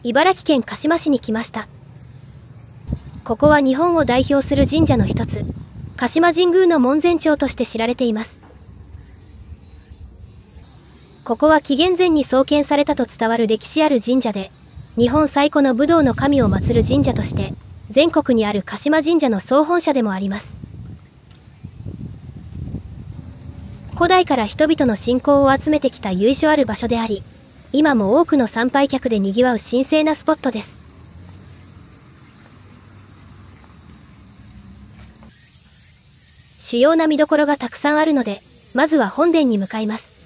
茨城県鹿嶋市に来ました。ここは日本を代表する神社の一つ、鹿島神宮の門前町として知られています。ここは紀元前に創建されたと伝わる歴史ある神社で、日本最古の武道の神を祀る神社として、全国にある鹿島神社の総本社でもあります。古代から人々の信仰を集めてきた由緒ある場所であり、今も多くの参拝客で賑わう神聖なスポットです。主要な見どころがたくさんあるので、まずは本殿に向かいます。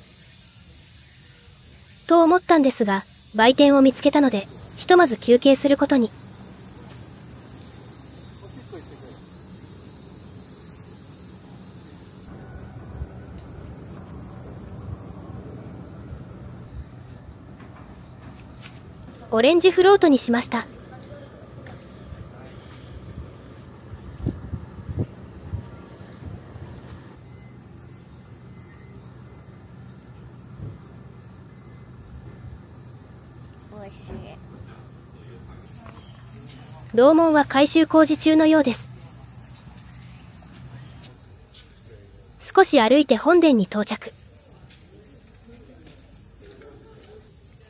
と思ったんですが、売店を見つけたので、ひとまず休憩することに。オレンジフロートにしました。楼門は改修工事中のようです。少し歩いて本殿に到着。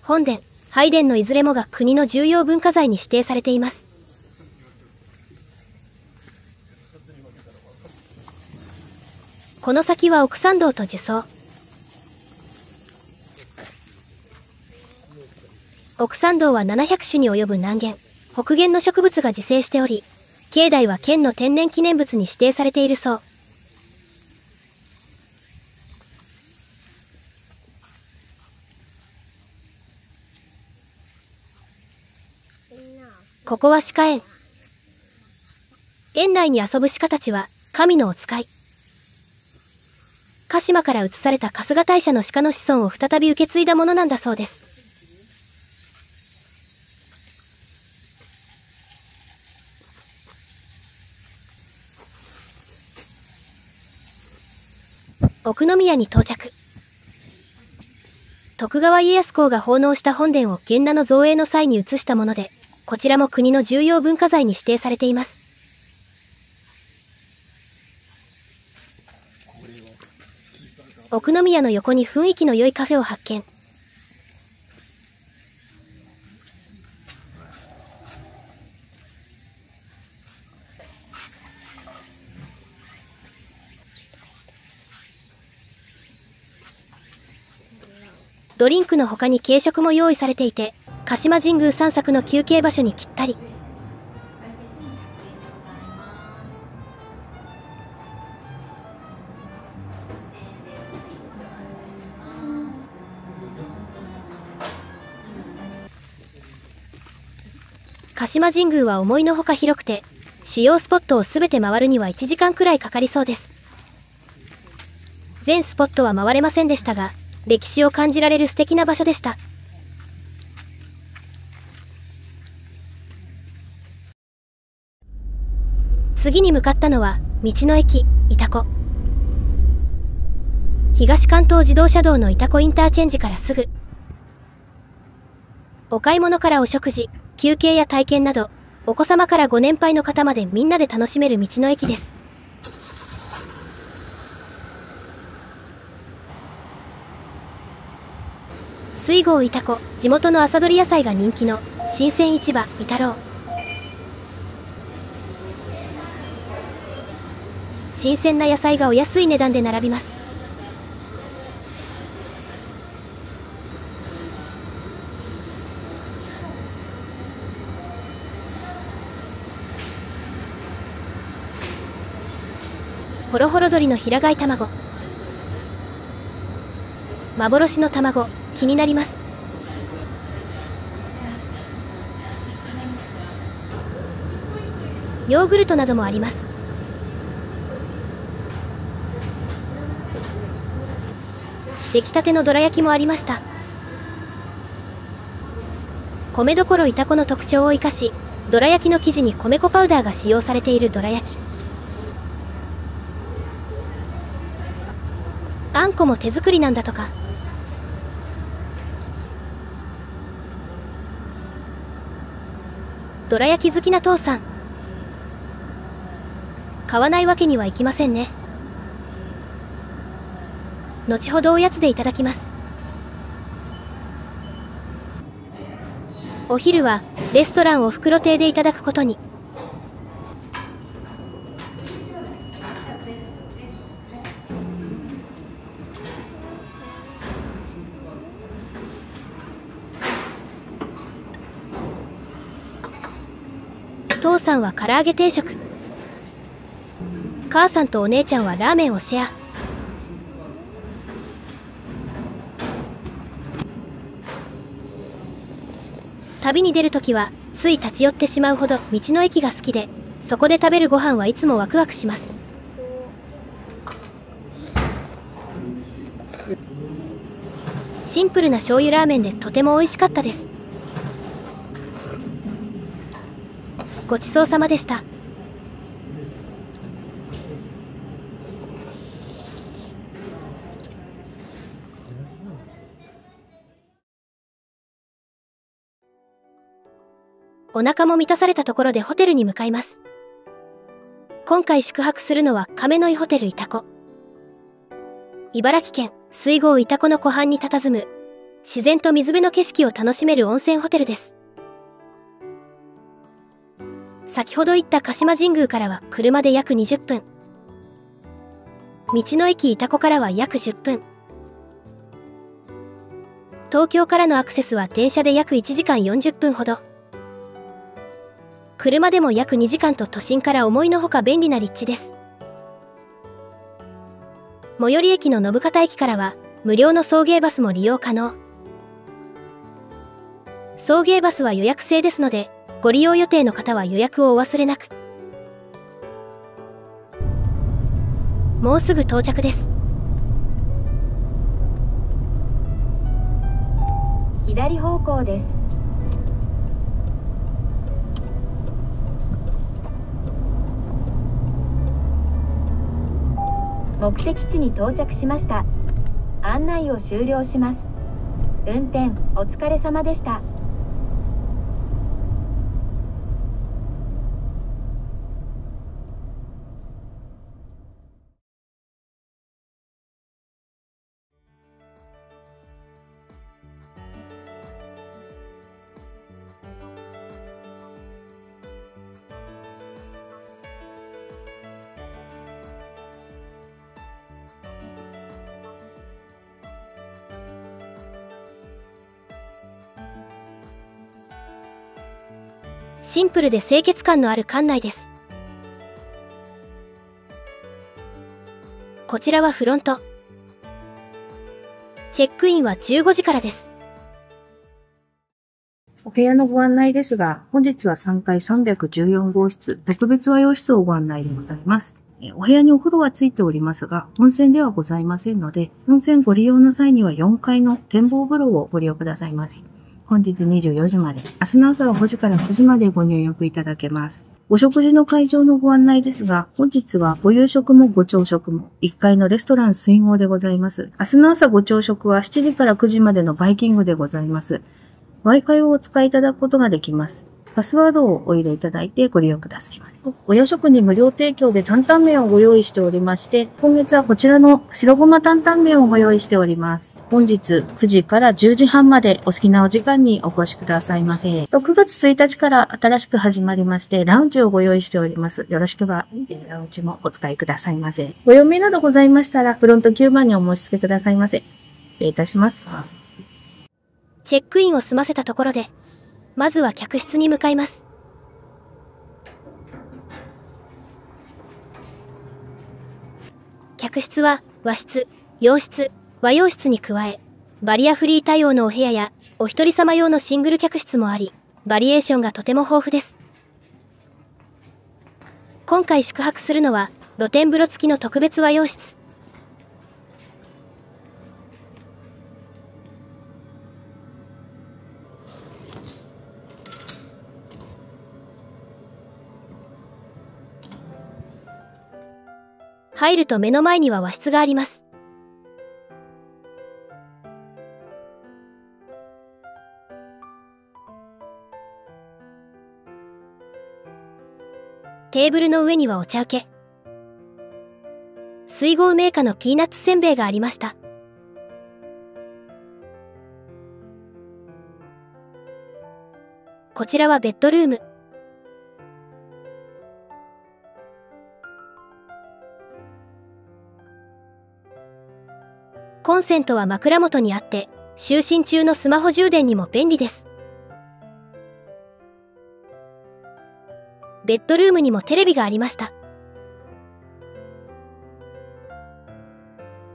本殿、拝殿のいずれもが国の重要文化財に指定されています。この先は奥参道と樹草。奥参道は700種に及ぶ南限、北限の植物が自生しており、境内は県の天然記念物に指定されているそう。ここは鹿園。園内に遊ぶ鹿たちは神のお使い。鹿島から移された春日大社の鹿の子孫を再び受け継いだものなんだそうです。奥宮に到着。徳川家康公が奉納した本殿を源奈の造営の際に移したもので、こちらも国の重要文化財に指定されています。奥宮の横に雰囲気の良いカフェを発見。ドリンクの他に軽食も用意されていて、鹿島神宮散策の休憩場所にぴったり。鹿島神宮は思いのほか広くて、主要スポットをすべて回るには1時間くらいかかりそうです。全スポットは回れませんでしたが、歴史を感じられる素敵な場所でした。次に向かったのは道の駅潮来。東関東自動車道の潮来インターチェンジからすぐ。お買い物からお食事、休憩や体験など、お子様からご年配の方までみんなで楽しめる道の駅です。水郷潮来、地元の朝どり野菜が人気の新鮮市場伊太郎。新鮮な野菜がお安い値段で並びます。ほろほろ鶏の平飼い卵。幻の卵、気になります。ヨーグルトなどもあります。出来たてのどら焼きもありました。米どころ潮来の特徴を生かし、どら焼きの生地に米粉パウダーが使用されているどら焼き。あんこも手作りなんだとか。どら焼き好きな父さん。買わないわけにはいきませんね。後ほどおやつでいただきます。お昼はレストランおふくろ亭でいただくことに。父さんは唐揚げ定食、母さんとお姉ちゃんはラーメンをシェア。旅に出るときはつい立ち寄ってしまうほど道の駅が好きで、そこで食べるご飯はいつもワクワクします。シンプルな醤油ラーメンでとても美味しかったです。ごちそうさまでした。お腹も満たされたところでホテルに向かいます。今回宿泊するのは亀の井ホテルイタコ。茨城県水郷イタコの湖畔に佇む自然と水辺の景色を楽しめる温泉ホテルです。先ほど行った鹿島神宮からは車で約20分。道の駅イタコからは約10分。東京からのアクセスは電車で約1時間40分ほど。車でも約2時間と都心から思いのほか便利な立地です。最寄り駅の信方駅からは無料の送迎バスも利用可能。送迎バスは予約制ですので、ご利用予定の方は予約をお忘れなく。もうすぐ到着です。左方向です。目的地に到着しました。案内を終了します。運転お疲れ様でした。シンプルで清潔感のある館内です。こちらはフロント。チェックインは15時からです。お部屋のご案内ですが、本日は3階314号室、特別和洋室をご案内でございます。お部屋にお風呂はついておりますが、温泉ではございませんので、温泉ご利用の際には4階の展望風呂をご利用くださいませ。本日24時まで、明日の朝は5時から9時までご入浴いただけます。お食事の会場のご案内ですが、本日はご夕食もご朝食も1階のレストラン水郷でございます。明日の朝ご朝食は7時から9時までのバイキングでございます。Wi-Fi をお使いいただくことができます。パスワードをお入れいただいてご利用くださいませ。お夜食に無料提供で担々麺をご用意しておりまして、今月はこちらの白ごま担々麺をご用意しております。本日9時から10時半までお好きなお時間にお越しくださいませ。6月1日から新しく始まりまして、ラウンジをご用意しております。よろしければ、ラウンジもお使いくださいませ。ご用命などございましたら、フロント9番にお申し付けくださいませ。失礼いたします。チェックインを済ませたところで、まずは客室に向かいます。客室は和室、洋室、和洋室に加え、バリアフリー対応のお部屋やお一人様用のシングル客室もあり、バリエーションがとても豊富です。今回宿泊するのは露天風呂付きの特別和洋室。入ると目の前には和室があります。テーブルの上にはお茶受け。水郷銘菓のピーナッツせんべいがありました。こちらはベッドルーム。コンセントは枕元にあって、就寝中のスマホ充電にも便利です。ベッドルームにもテレビがありました。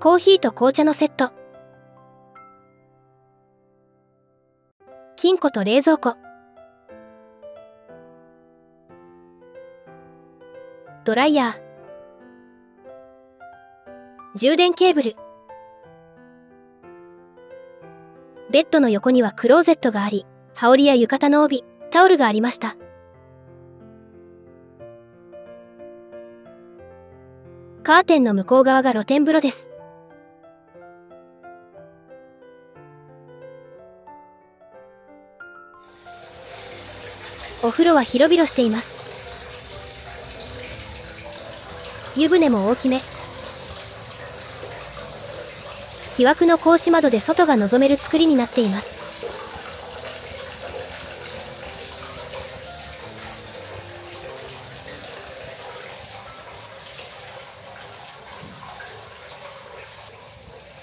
コーヒーと紅茶のセット。金庫と冷蔵庫。ドライヤー。充電ケーブル。ベッドの横にはクローゼットがあり、羽織や浴衣の帯、タオルがありました。カーテンの向こう側が露天風呂です。お風呂は広々しています。湯船も大きめ。木枠の格子窓で外が望める作りになっています。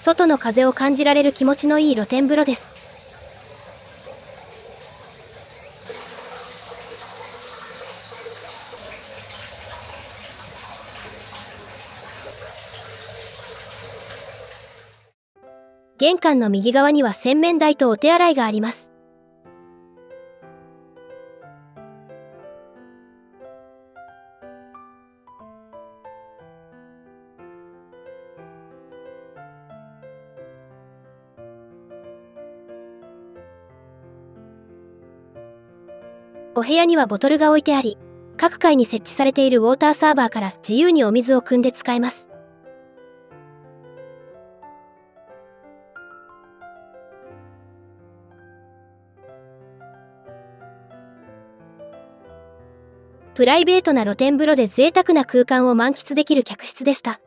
外の風を感じられる気持ちのいい露天風呂です。玄関の右側には洗面台とお手洗いがあります。お部屋にはボトルが置いてあり、各階に設置されているウォーターサーバーから自由にお水を汲んで使えます。プライベートな露天風呂で贅沢な空間を満喫できる客室でした。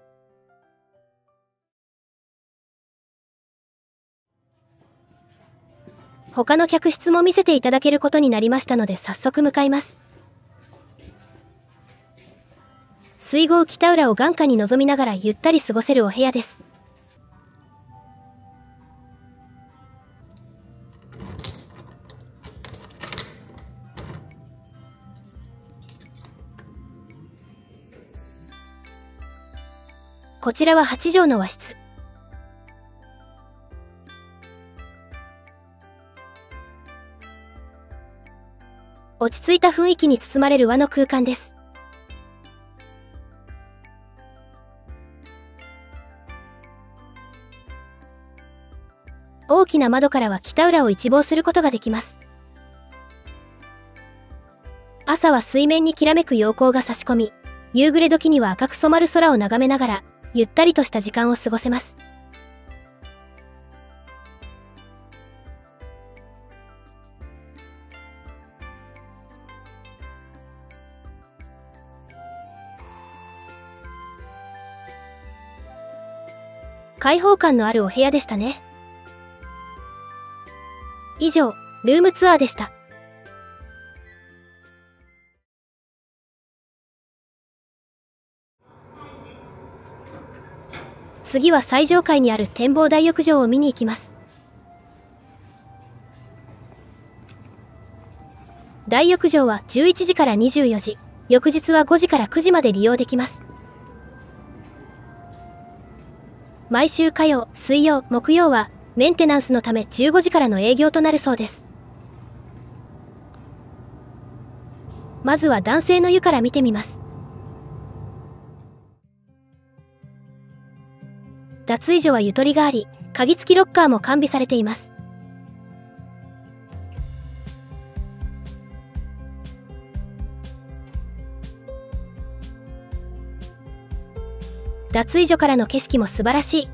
他の客室も見せていただけることになりましたので早速向かいます。水郷北浦を眼下に望みながらゆったり過ごせるお部屋です。こちらは8畳の和室。落ち着いた雰囲気に包まれる和の空間です。大きな窓からは北浦を一望することができます。朝は水面にきらめく陽光が差し込み、夕暮れ時には赤く染まる空を眺めながら、ゆったりとした時間を過ごせます。開放感のあるお部屋でしたね。以上、ルームツアーでした。次は最上階にある展望大浴場を見に行きます。大浴場は11時から24時、翌日は5時から9時まで利用できます。毎週火曜、水曜、木曜はメンテナンスのため15時からの営業となるそうです。まずは男性の湯から見てみます。脱衣所はゆとりがあり、鍵付きロッカーも完備されています。脱衣所からの景色も素晴らしい。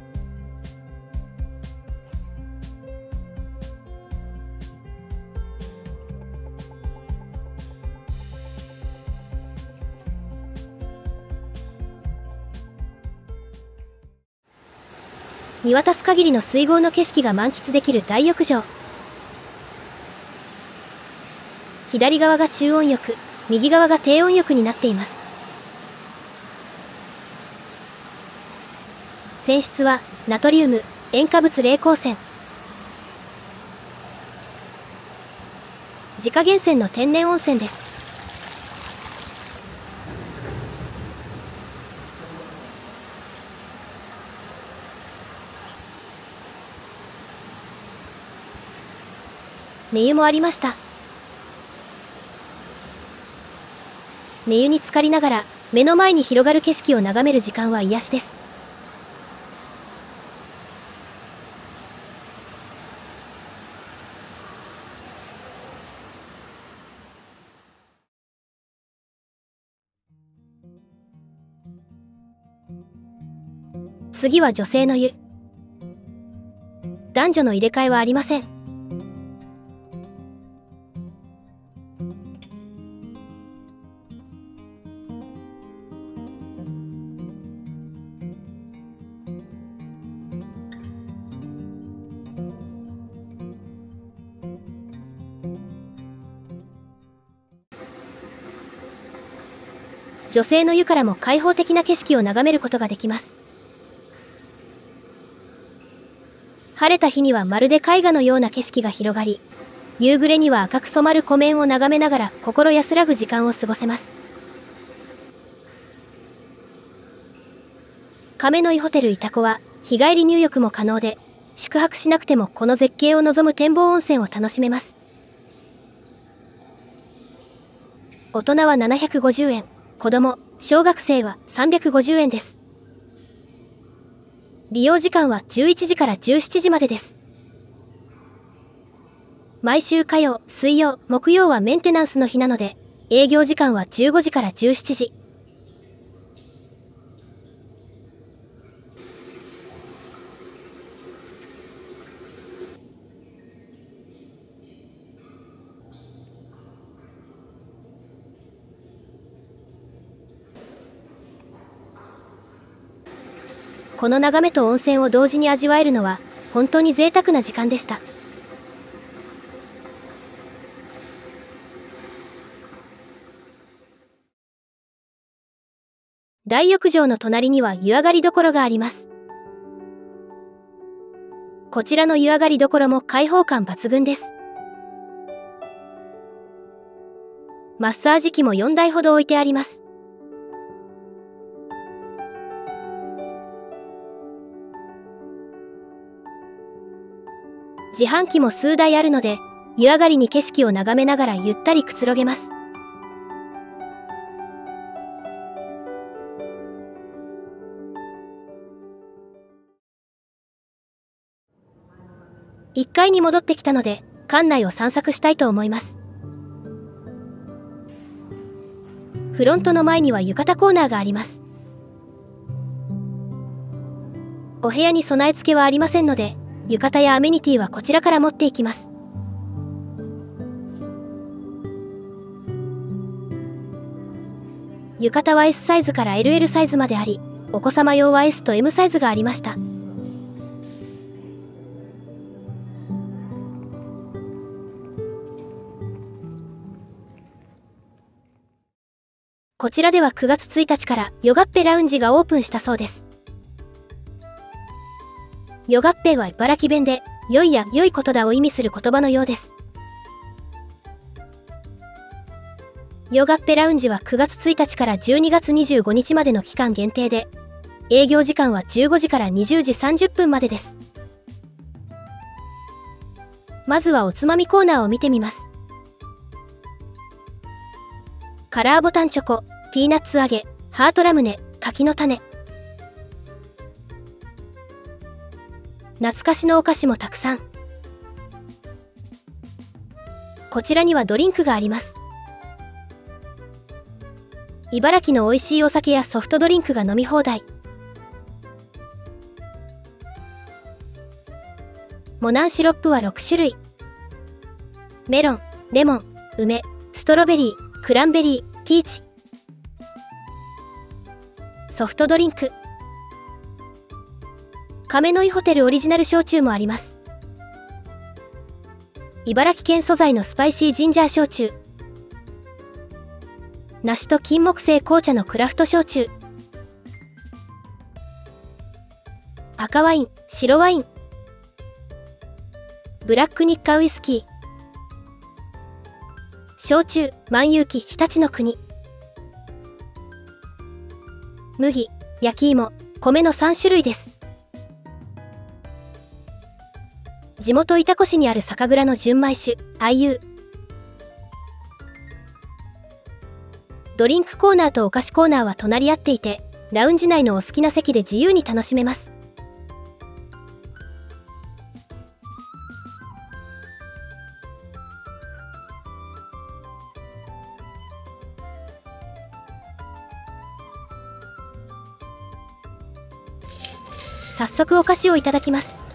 見渡す限りの水郷の景色が満喫できる大浴場。左側が中温浴、右側が低温浴になっています。泉質はナトリウム、塩化物冷光泉。自家源泉の天然温泉です。寝湯もありました。寝湯に浸かりながら目の前に広がる景色を眺める時間は癒しです。次は女性の湯。男女の入れ替えはありません。女性の湯からも開放的な景色を眺めることができます。晴れた日にはまるで絵画のような景色が広がり、夕暮れには赤く染まる湖面を眺めながら心安らぐ時間を過ごせます。亀の井ホテルイタコは日帰り入浴も可能で、宿泊しなくてもこの絶景を望む展望温泉を楽しめます。大人は750円、子供、小学生は350円です。利用時間は11時から17時までです。毎週火曜、水曜、木曜はメンテナンスの日なので、営業時間は15時から17時。この眺めと温泉を同時に味わえるのは本当に贅沢な時間でした。大浴場の隣には湯上がり所があります。こちらの湯上がり所も開放感抜群です。マッサージ機も4台ほど置いてあります。自販機も数台あるので、湯上がりに景色を眺めながらゆったりくつろげます。1階に戻ってきたので、館内を散策したいと思います。フロントの前には浴衣コーナーがあります。お部屋に備え付けはありませんので、浴衣やアメニティはこちらから持っていきます。浴衣は S サイズから LL サイズまであり、お子様用は S と M サイズがありました。こちらでは9月1日からヨガッペラウンジがオープンしたそうです。ヨガッペは茨城弁で良いや良いことだを意味する言葉のようです。ヨガッペラウンジは9月1日から12月25日までの期間限定で、営業時間は15時から20時30分までです。まずはおつまみコーナーを見てみます。カラーボタンチョコ、ピーナッツ揚げ、ハートラムネ、柿の種。懐かしのお菓子もたくさん。こちらにはドリンクがあります。茨城の美味しいお酒やソフトドリンクが飲み放題。モナンシロップは6種類。メロン、レモン、梅、ストロベリー、クランベリー、ピーチ。亀の井ホテルオリジナル焼酎もあります。茨城県素材のスパイシージンジャー焼酎、梨と金木犀紅茶のクラフト焼酎、赤ワイン、白ワイン、ブラック日課ウイスキー、焼酎、万有記日立の国、麦、焼き芋、米の3種類です。地元潮来市にある酒蔵の純米酒、IU。ドリンクコーナーとお菓子コーナーは隣り合っていて、ラウンジ内のお好きな席で自由に楽しめます。早速お菓子をいただきます。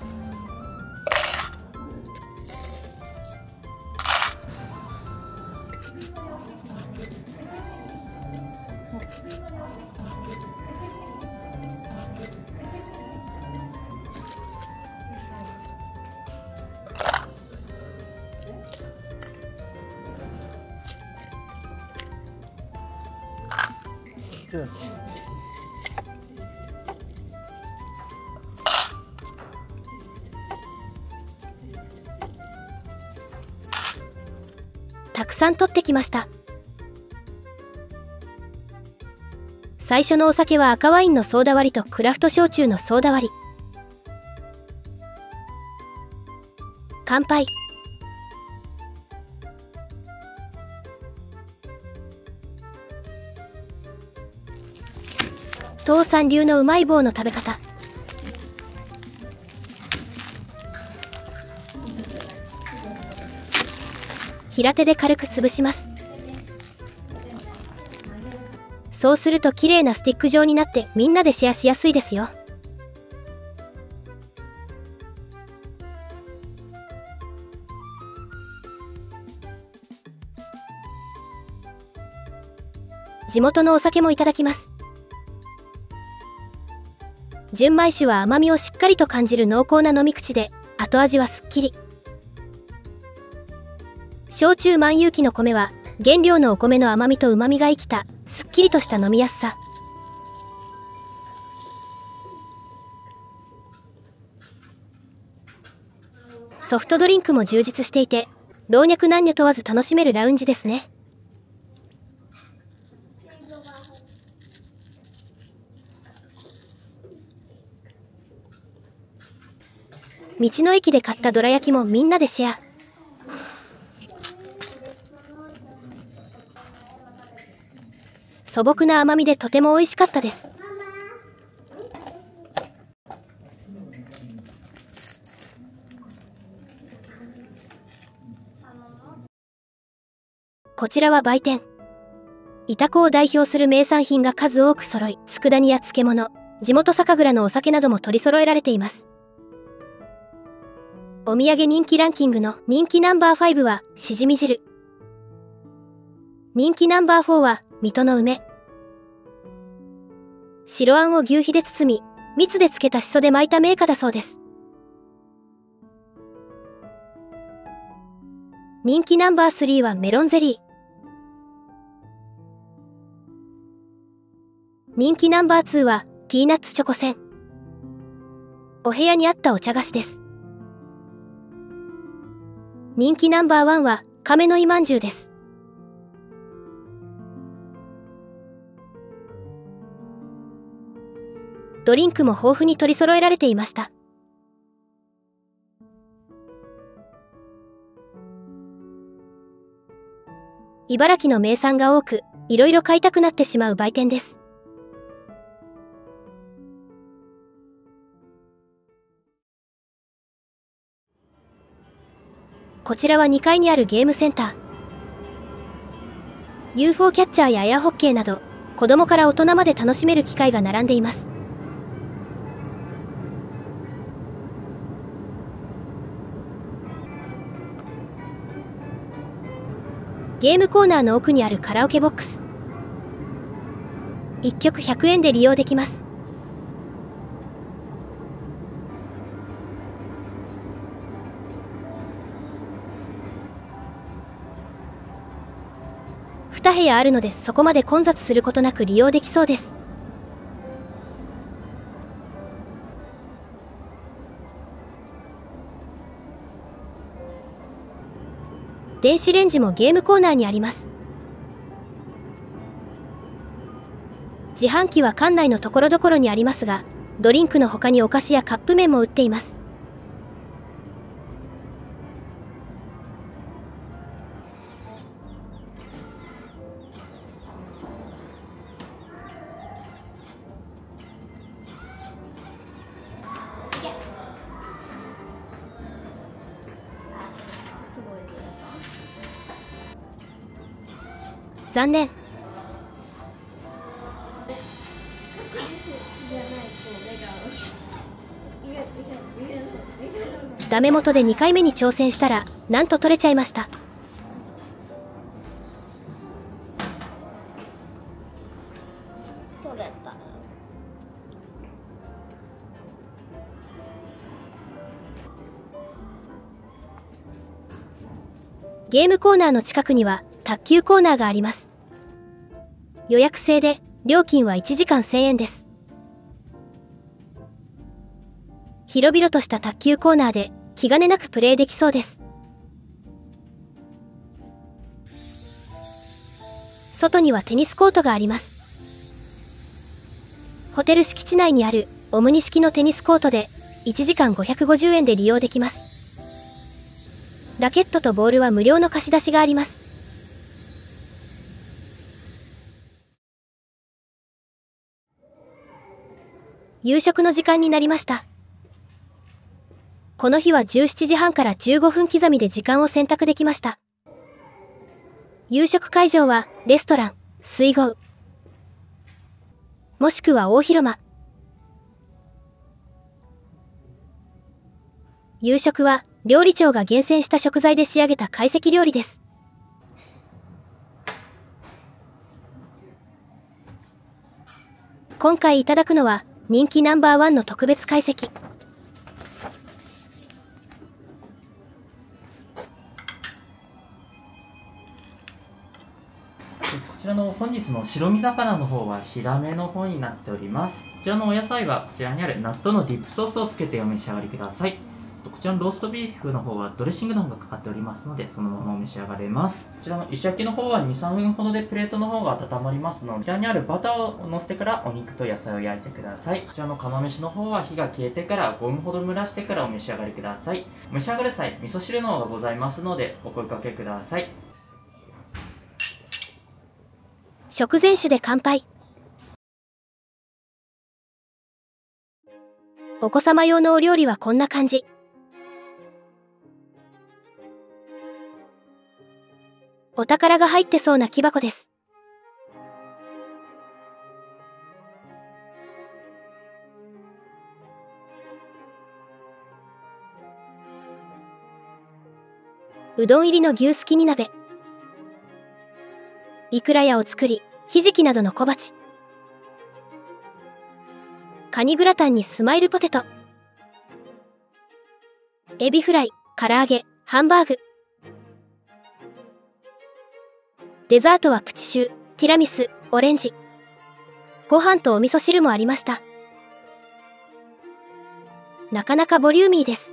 たくさん取ってきました。最初のお酒は赤ワインのソーダ割りとクラフト焼酎のソーダ割り。乾杯。父さん流のうまい棒の食べ方。平手で軽く潰します。そうすると綺麗なスティック状になってみんなでシェアしやすいですよ。地元のお酒もいただきます。純米酒は甘みをしっかりと感じる濃厚な飲み口で、後味はすっきり。焼酎万有記の米は原料のお米の甘みと旨みが生きたすっきりとした飲みやすさ。ソフトドリンクも充実していて、老若男女問わず楽しめるラウンジですね。道の駅で買ったどら焼きもみんなでシェア。素朴な甘みでとても美味しかったです。こちらは売店。潮来を代表する名産品が数多く揃い、佃煮や漬物、地元酒蔵のお酒なども取り揃えられています。お土産人気ランキングの人気ナンバー5はしじみ汁。人気ナンバー4は水戸の梅。白あんを牛皮で包み、蜜で漬けたしそで巻いた銘菓だそうです。人気ナンバー3はメロンゼリー。人気ナンバー2はピーナッツチョコせん。お部屋にあったお茶菓子です。人気ナンバー1は亀の井まんじゅうです。ドリンクも豊富に取り揃えられていました。茨城の名産が多く、いろいろ買いたくなってしまう売店です。こちらは2階にあるゲームセンター。UFO キャッチャーやエアホッケーなど、子供から大人まで楽しめる機械が並んでいます。ゲームコーナーの奥にあるカラオケボックス。1曲100円で利用できます。部屋あるのでそこまで混雑することなく利用できそうです。電子レンジもゲームコーナーにあります。自販機は館内のところどころにありますが、ドリンクの他にお菓子やカップ麺も売っています。残念。ダメ元で2回目に挑戦したらなんと取れちゃいました。取れた。ゲームコーナーの近くには卓球コーナーがあります。予約制で料金は1時間1000円です。広々とした卓球コーナーで気兼ねなくプレイできそうです。外にはテニスコートがあります。ホテル敷地内にあるオムニ式のテニスコートで1時間550円で利用できます。ラケットとボールは無料の貸し出しがあります。夕食の時間になりました。この日は17時半から15分刻みで時間を選択できました。夕食会場はレストラン、水郷、もしくは大広間。夕食は料理長が厳選した食材で仕上げた懐石料理です。今回いただくのは人気ナンバー1の特別懐石。こちらの本日の白身魚の方はヒラメの方になっております。こちらのお野菜はこちらにある納豆のディップソースをつけてお召し上がりください。こちらのローストビーフの方はドレッシングの方がかかっておりますので、そのままお召し上がれます。こちらの石焼きの方は 2,3 分ほどでプレートの方が温まりますので、こちらにあるバターを乗せてからお肉と野菜を焼いてください。こちらの釜飯の方は火が消えてから5分ほど蒸らしてからお召し上がりください。お召し上がる際、味噌汁の方がございますのでお声かけください。食前酒で乾杯。お子様用のお料理はこんな感じ。お宝が入ってそうな木箱です。うどん入りの牛すき煮鍋、いくらやお作り、ひじきなどの小鉢、カニグラタンにスマイルポテト、エビフライ、唐揚げ、ハンバーグ、デザートはプチシュー、ティラミス、オレンジ。ご飯とお味噌汁もありました。なかなかボリューミーです。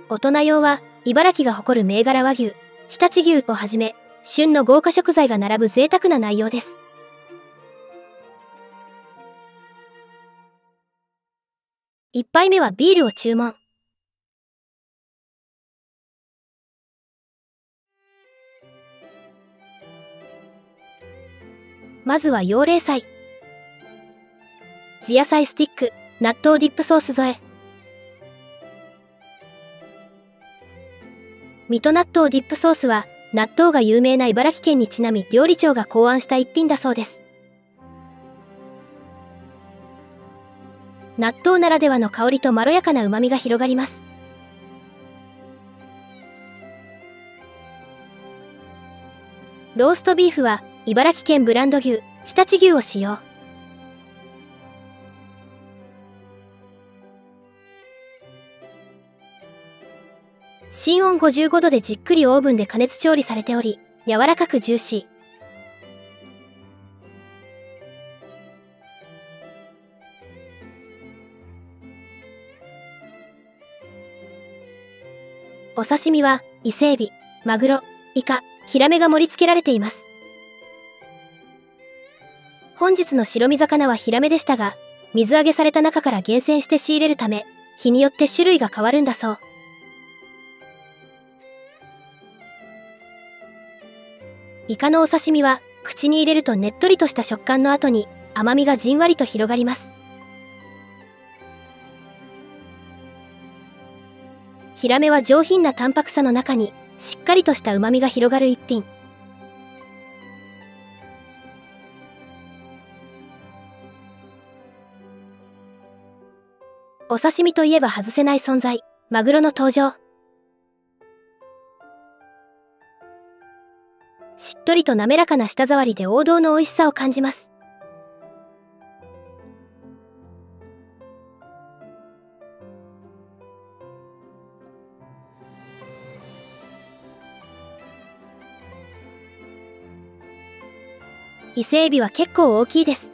大人用は茨城が誇る銘柄和牛、常陸牛をはじめ旬の豪華食材が並ぶ贅沢な内容です。1杯目はビールを注文。まずは洋冷菜、地野菜スティック、納豆ディップソース添え、水戸納豆ディップソースは納豆が有名な茨城県にちなみ料理長が考案した一品だそうです。納豆ならではの香りとまろやかな旨味が広がります。ローストビーフは茨城県ブランド牛、常陸牛を使用。芯温55度でじっくりオーブンで加熱調理されており、柔らかくジューシー。お刺身は伊勢エビ、マグロ、イカ、ヒラメが盛り付けられています。本日の白身魚はヒラメでしたが、水揚げされた中から厳選して仕入れるため、日によって種類が変わるんだそう。イカのお刺身は口に入れるとねっとりとした食感の後に甘みがじんわりと広がります。ヒラメは上品な淡白さの中にしっかりとした旨味が広がる一品。お刺身といえば外せない存在、マグロの登場。しっとりと滑らかな舌触りで王道の美味しさを感じます。伊勢エビは結構大きいです。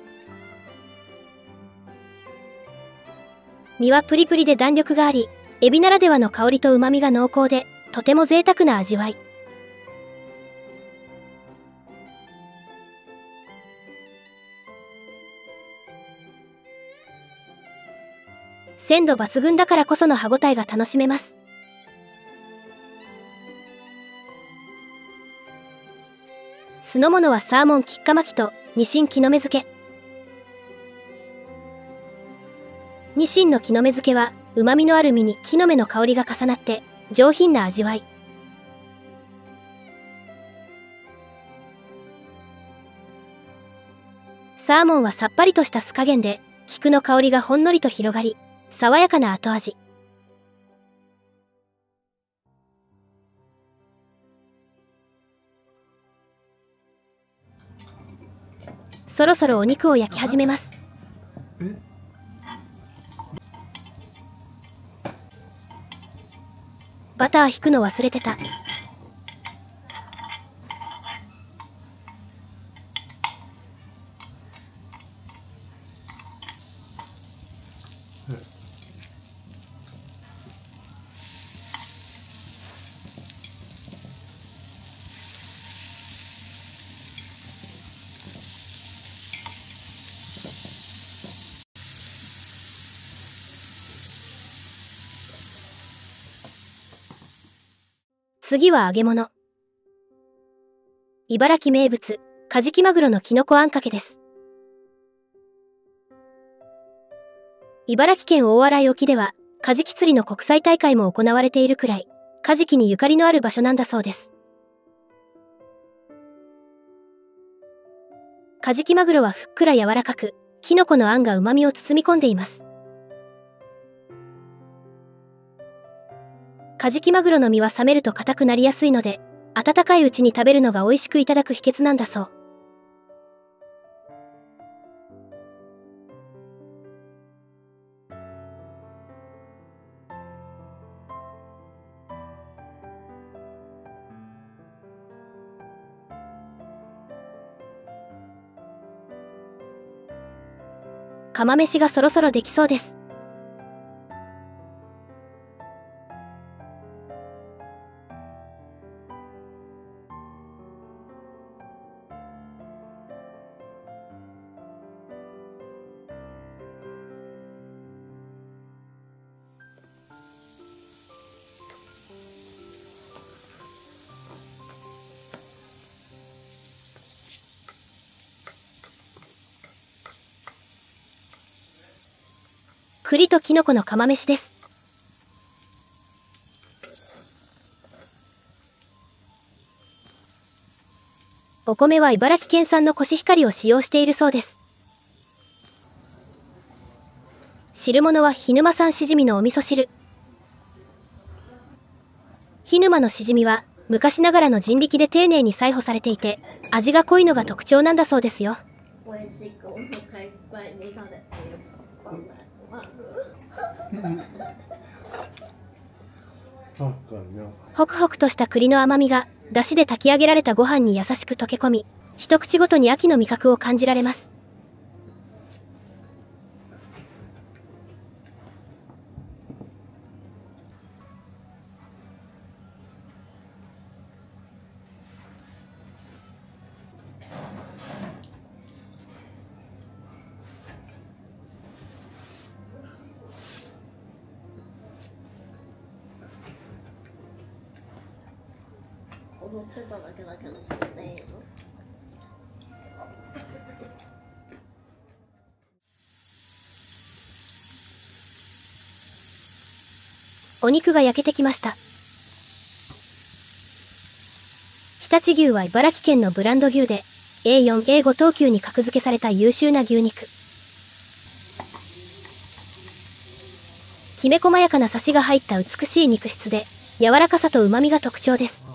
身はプリプリで弾力があり、エビならではの香りと旨味が濃厚で、とても贅沢な味わい。鮮度抜群だからこその歯ごたえが楽しめます。酢の物はサーモンキッカマキとニシン木の芽漬け。ニシンの木の芽漬けは旨味のある身に木の芽の香りが重なって上品な味わい。サーモンはさっぱりとした酢加減で菊の香りがほんのりと広がり、爽やかな後味。そろそろお肉を焼き始めます。バター引くの忘れてた。次は揚げ物。茨城名物、カジキマグロのきのこあんかけです。茨城県大洗沖では、カジキ釣りの国際大会も行われているくらい、カジキにゆかりのある場所なんだそうです。カジキマグロはふっくら柔らかく、きのこのあんが旨味を包み込んでいます。カジキマグロの身は冷めると硬くなりやすいので、温かいうちに食べるのが美味しくいただく秘訣なんだそう。釜飯がそろそろできそうです。栗ときのこの釜飯です。お米は茨城県産のコシヒカリを使用しているそうです。汁物は涸沼産しじみのお味噌汁。涸沼のしじみは昔ながらの人力で丁寧に裁縫されていて、味が濃いのが特徴なんだそうですよ。ホクホクとした栗の甘みが出汁で炊き上げられたご飯に優しく溶け込み、一口ごとに秋の味覚を感じられます。踊ってただけだけどね。お肉が焼けてきました。常陸牛は茨城県のブランド牛で A4、A5 等級に格付けされた優秀な牛肉。きめ細やかなサシが入った美しい肉質で柔らかさと旨みが特徴です。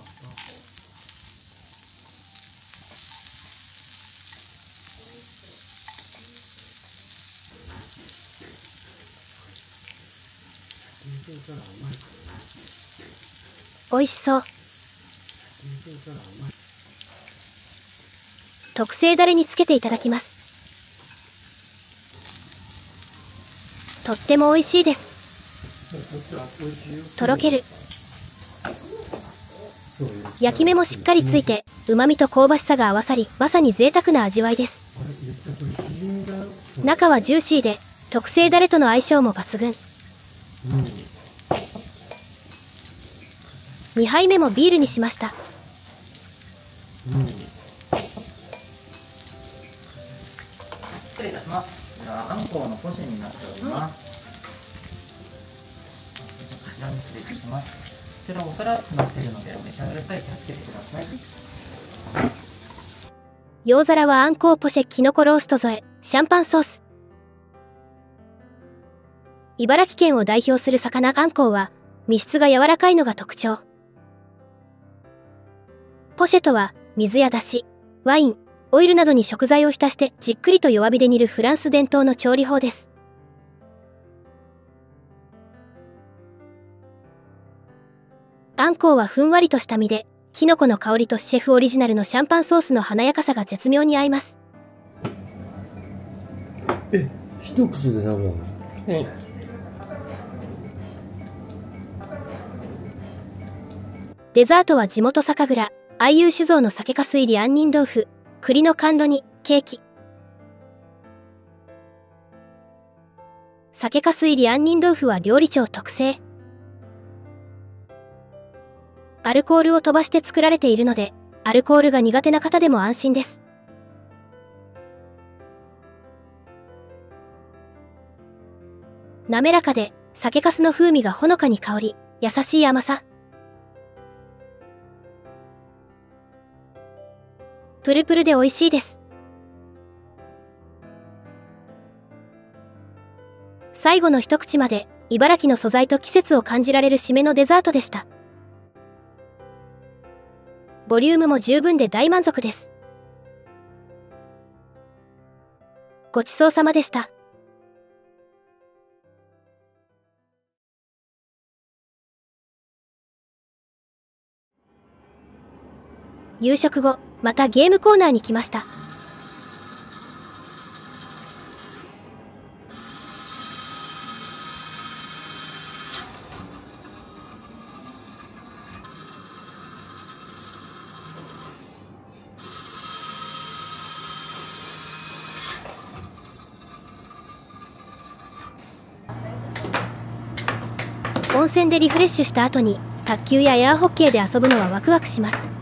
美味しそう。特製ダレにつけていただきます。とっても美味しいです。とろける。焼き目もしっかりついて、旨味と香ばしさが合わさり、まさに贅沢な味わいです。中はジューシーで、特製ダレとの相性も抜群。2杯目もビールにしました。失礼いたします。こちらあんこうのポシェになっております。こちらに失礼いたします。こちらお皿になっているのでお召し上がり際気をつけてください。洋皿はあんこうポシェきのこロースト添えシャンパンソース。茨城県を代表する魚あんこうは身質が柔らかいのが特徴。ポシェとは水やだし、ワイン、オイルなどに食材を浸してじっくりと弱火で煮るフランス伝統の調理法です。あんこうはふんわりとした身で、きのこの香りとシェフオリジナルのシャンパンソースの華やかさが絶妙に合います。一口で食べるの？デザートは地元酒蔵、愛友酒造の酒粕入り杏仁豆腐、栗の甘露煮、ケーキ。酒粕入り杏仁豆腐は料理長特製。アルコールを飛ばして作られているので、アルコールが苦手な方でも安心です。滑らかで、酒粕の風味がほのかに香り、優しい甘さ。プルプルで美味しいです。最後の一口まで、茨城の素材と季節を感じられる締めのデザートでした。ボリュームも十分で大満足です。ごちそうさまでした。夕食後、またゲームコーナーに来ました。温泉でリフレッシュした後に卓球やエアホッケーで遊ぶのはワクワクします。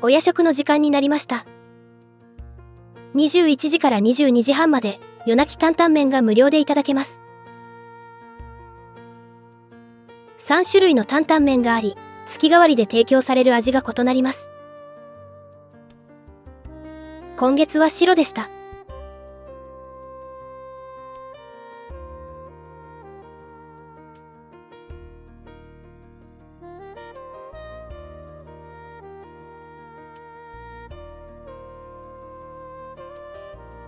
お夜食の時間になりました。21時から22時半まで夜泣き担々麺が無料でいただけます。3種類の担々麺があり、月替わりで提供される味が異なります。今月は白でした。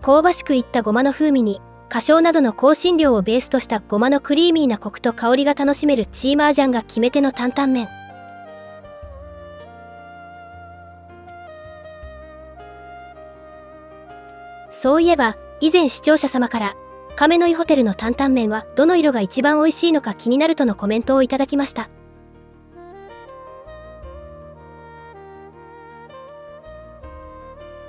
香ばしくいったごまの風味に、花椒などの香辛料をベースとしたごまのクリーミーなコクと香りが楽しめるチーマージャンが決め手の担々麺。そういえば、以前視聴者様から、亀の井ホテルの担々麺はどの色が一番美味しいのか気になるとのコメントをいただきました。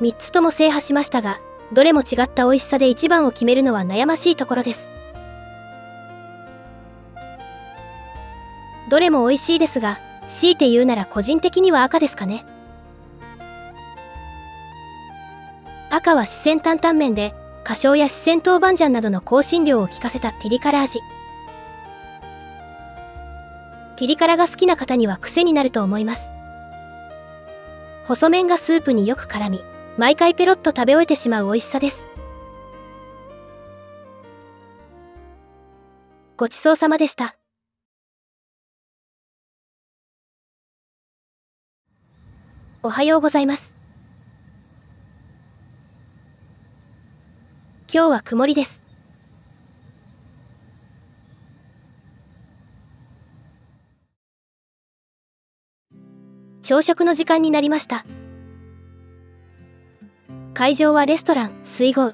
3つとも制覇しましたが、どれも違った美味しさで一番を決めるのは悩ましいところです。どれも美味しいですが、強いて言うなら個人的には赤ですかね。赤は四川担々麺で、花椒や四川豆板醤などの香辛料を効かせたピリ辛味。ピリ辛が好きな方には癖になると思います。細麺がスープによく絡み、毎回ペロッと食べ終えてしまう美味しさです。ごちそうさまでした。おはようございます。今日は曇りです。朝食の時間になりました。会場はレストラン水郷。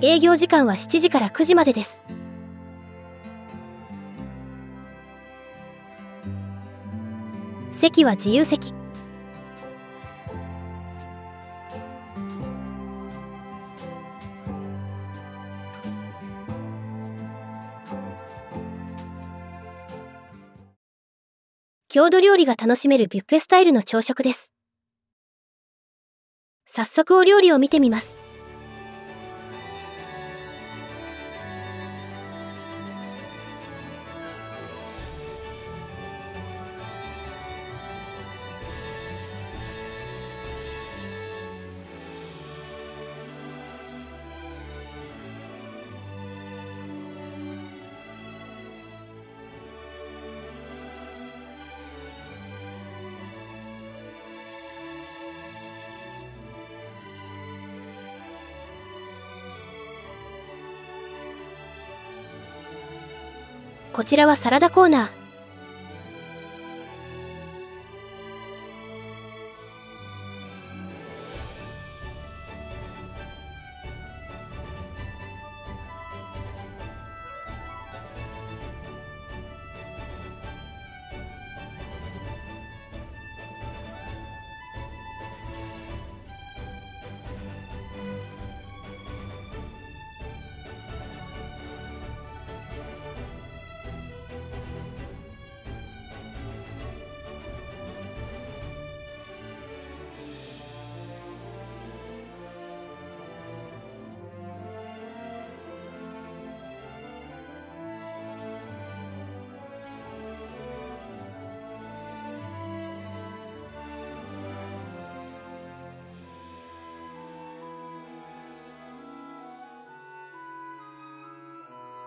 営業時間は7時から9時までです。席は自由席。郷土料理が楽しめるビュッフェスタイルの朝食です。早速お料理を見てみます。こちらはサラダコーナー。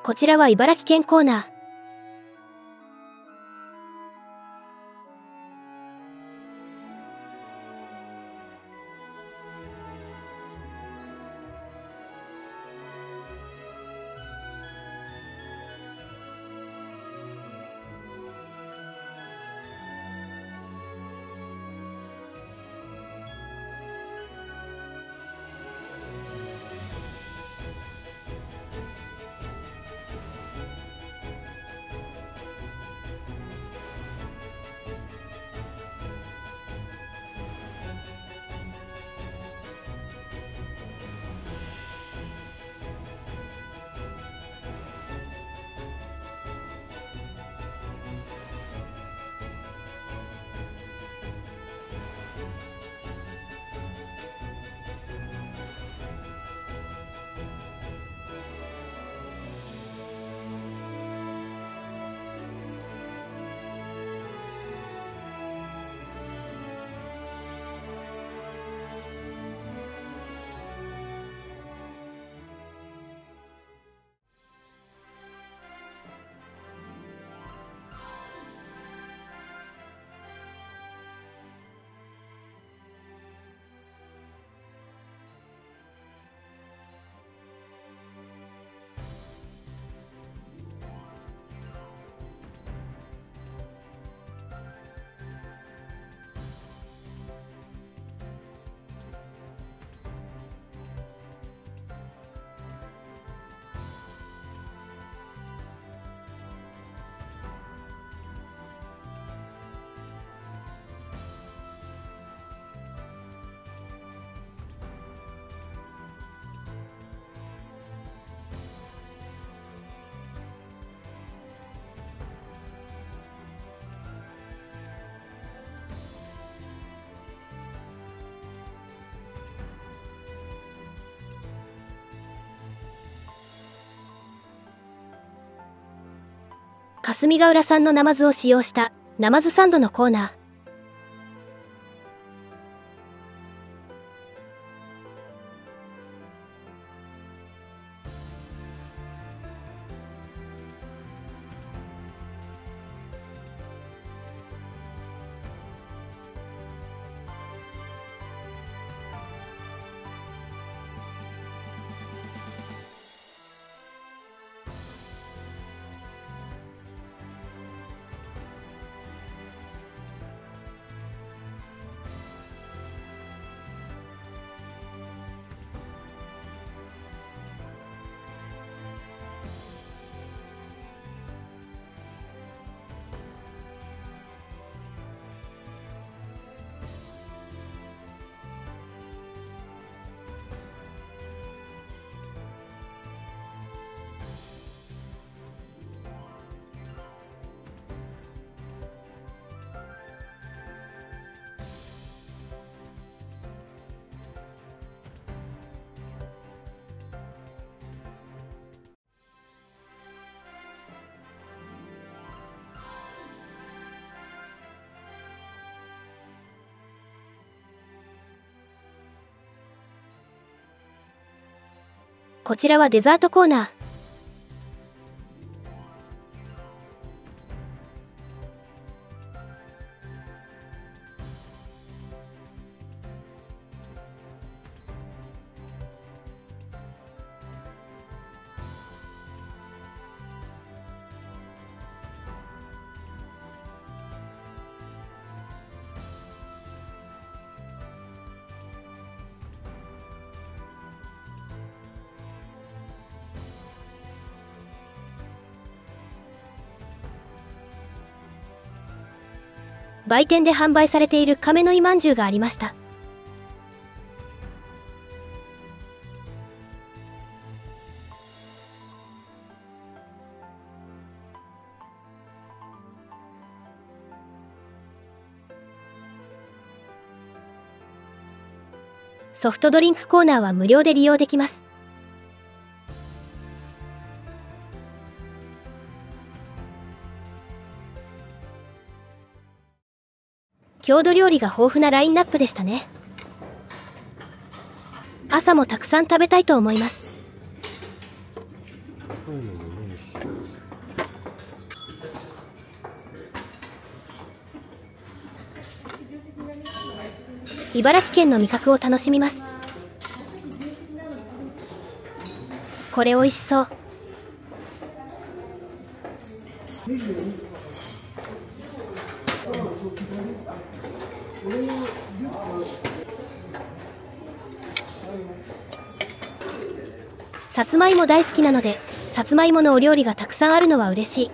こちらは茨城県コーナー。霞ヶ浦産のナマズを使用したナマズサンドのコーナー。こちらはデザートコーナー。売店で販売されている亀の井まんじゅうがありました。ソフトドリンクコーナーは無料で利用できます。郷土料理が豊富なラインナップでしたね。朝もたくさん食べたいと思います。茨城県の味覚を楽しみます。これ美味しそう。さつまいも大好きなので、さつまいものお料理がたくさんあるのは嬉しい。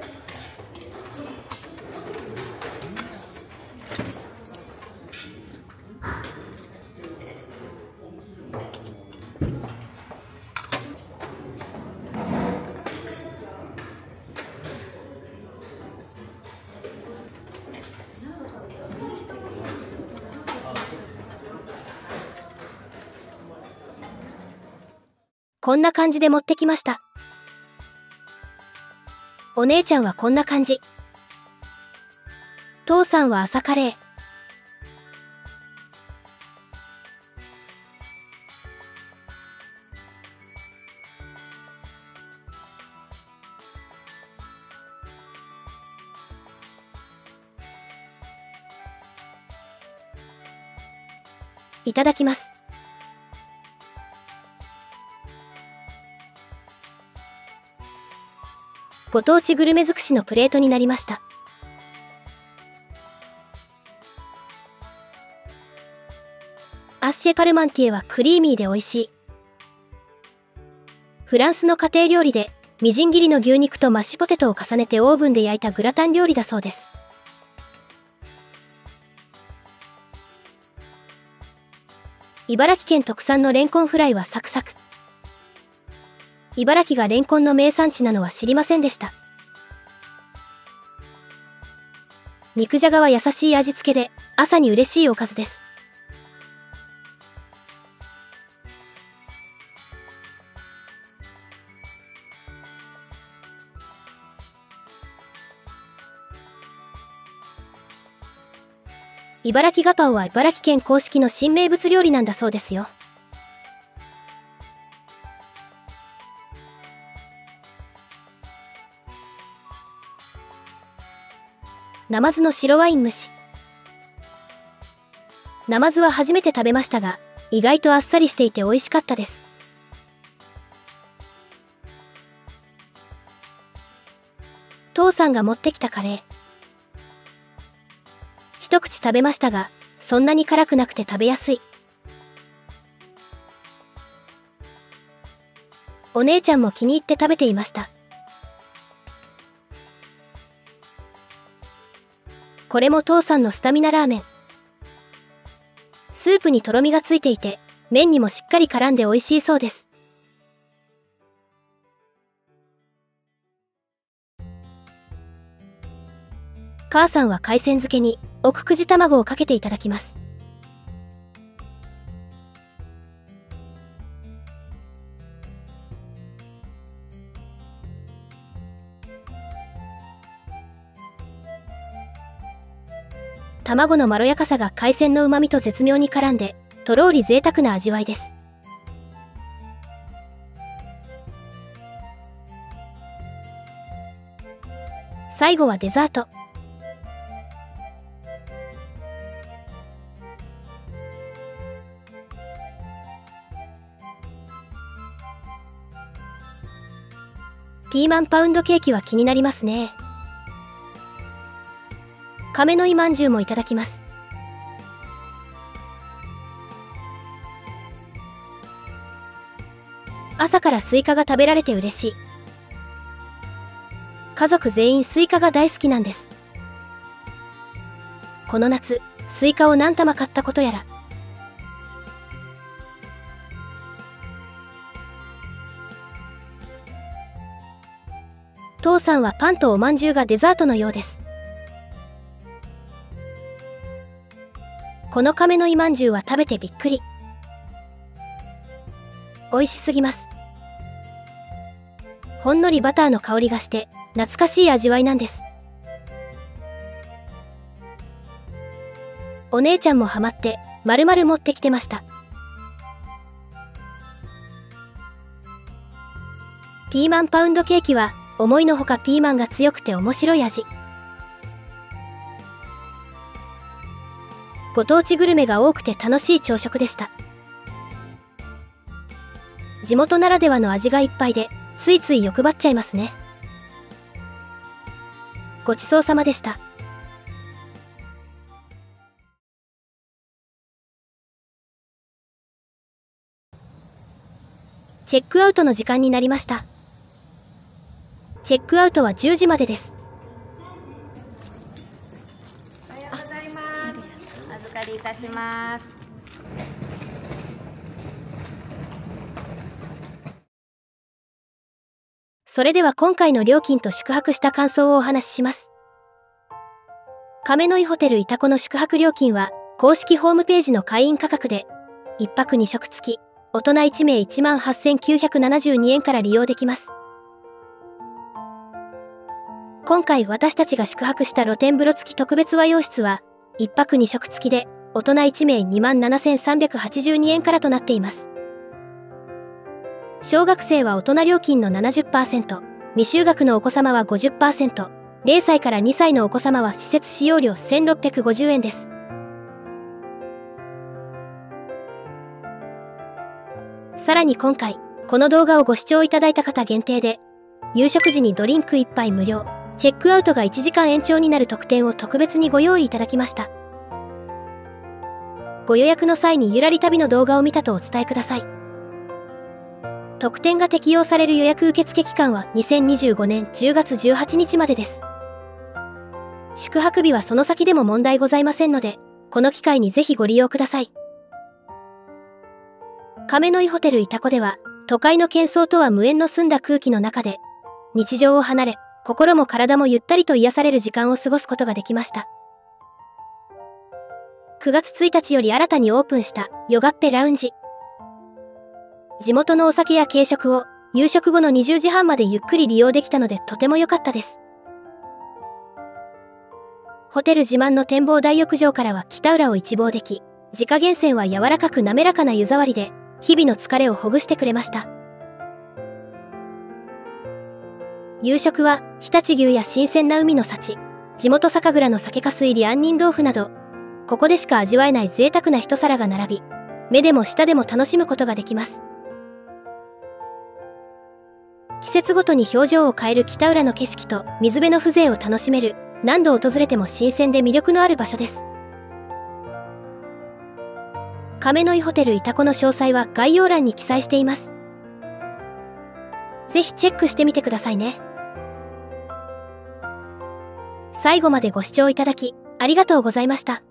こんな感じで持ってきました。お姉ちゃんはこんな感じ。父さんは朝カレー。いただきます。ご当地グルメ尽くしのプレートになりました。アッシェパルマンティエはクリーミーで美味しい。フランスの家庭料理で、みじん切りの牛肉とマッシュポテトを重ねてオーブンで焼いたグラタン料理だそうです。茨城県特産のレンコンフライはサクサク。茨城がレンコンの名産地なのは知りませんでした。肉じゃがは優しい味付けで、朝に嬉しいおかずです。茨城ガパオは茨城県公式の新名物料理なんだそうですよ。ナマズの白ワイン蒸し。ナマズは初めて食べましたが、意外とあっさりしていて美味しかったです。父さんが持ってきたカレー。一口食べましたが、そんなに辛くなくて食べやすい。お姉ちゃんも気に入って食べていました。これも父さんのスタミナラーメン。スープにとろみがついていて、麺にもしっかり絡んで美味しいそうです。母さんは海鮮漬けに奥久慈卵をかけていただきます。卵のまろやかさが海鮮の旨味と絶妙に絡んで、とろーり贅沢な味わいです。最後はデザート。ピーマンパウンドケーキは気になりますね。亀の井まんじゅうもいただきます。朝からスイカが食べられて嬉しい。家族全員スイカが大好きなんです。この夏、スイカを何玉買ったことやら。父さんはパンとおまんじゅうがデザートのようです。この亀の井まんじゅうは食べてびっくり。美味しすぎます。ほんのりバターの香りがして懐かしい味わいなんです。お姉ちゃんもハマって丸々持ってきてました。ピーマンパウンドケーキは思いのほかピーマンが強くて面白い味。ご当地グルメが多くて楽しい朝食でした。地元ならではの味がいっぱいでついつい欲張っちゃいますね。ごちそうさまでした。チェックアウトの時間になりました。チェックアウトは10時までです。おはようございます。お預かりいたします。それでは今回の料金と宿泊した感想をお話しします。亀の井ホテルイタコの宿泊料金は公式ホームページの会員価格で1泊2食付き、大人1名 18,972 円から利用できます。今回私たちが宿泊した露天風呂付き特別和洋室は1泊2食付きで大人1名 27,382 円からとなっています。小学生は大人料金の 70%、未就学のお子様は 50%、0歳から2歳のお子様は施設使用料1,650円です。さらに今回、この動画をご視聴いただいた方限定で、夕食時にドリンク1杯無料、チェックアウトが1時間延長になる特典を特別にご用意いただきました。ご予約の際にゆらり旅の動画を見たとお伝えください。特典が適用される予約受付期間は2025年10月18日までです。宿泊日はその先でも問題ございませんので、この機会にぜひご利用ください。亀の井ホテルイタコでは、都会の喧騒とは無縁の澄んだ空気の中で、日常を離れ、心も体もゆったりと癒される時間を過ごすことができました。9月1日より新たにオープンしたヨガッペラウンジ。地元のお酒や軽食を夕食後の20時半までゆっくり利用できたのでとても良かったです。ホテル自慢の展望大浴場からは北浦を一望でき、自家源泉は柔らかく滑らかな湯触りで、日々の疲れをほぐしてくれました。夕食は、常陸牛や新鮮な海の幸、地元酒蔵の酒粕入り杏仁豆腐など、ここでしか味わえない贅沢な一皿が並び、目でも舌でも楽しむことができます。季節ごとに表情を変える北浦の景色と水辺の風情を楽しめる、何度訪れても新鮮で魅力のある場所です。亀の井ホテルイタコの詳細は概要欄に記載しています。ぜひチェックしてみてくださいね。最後までご視聴いただき、ありがとうございました。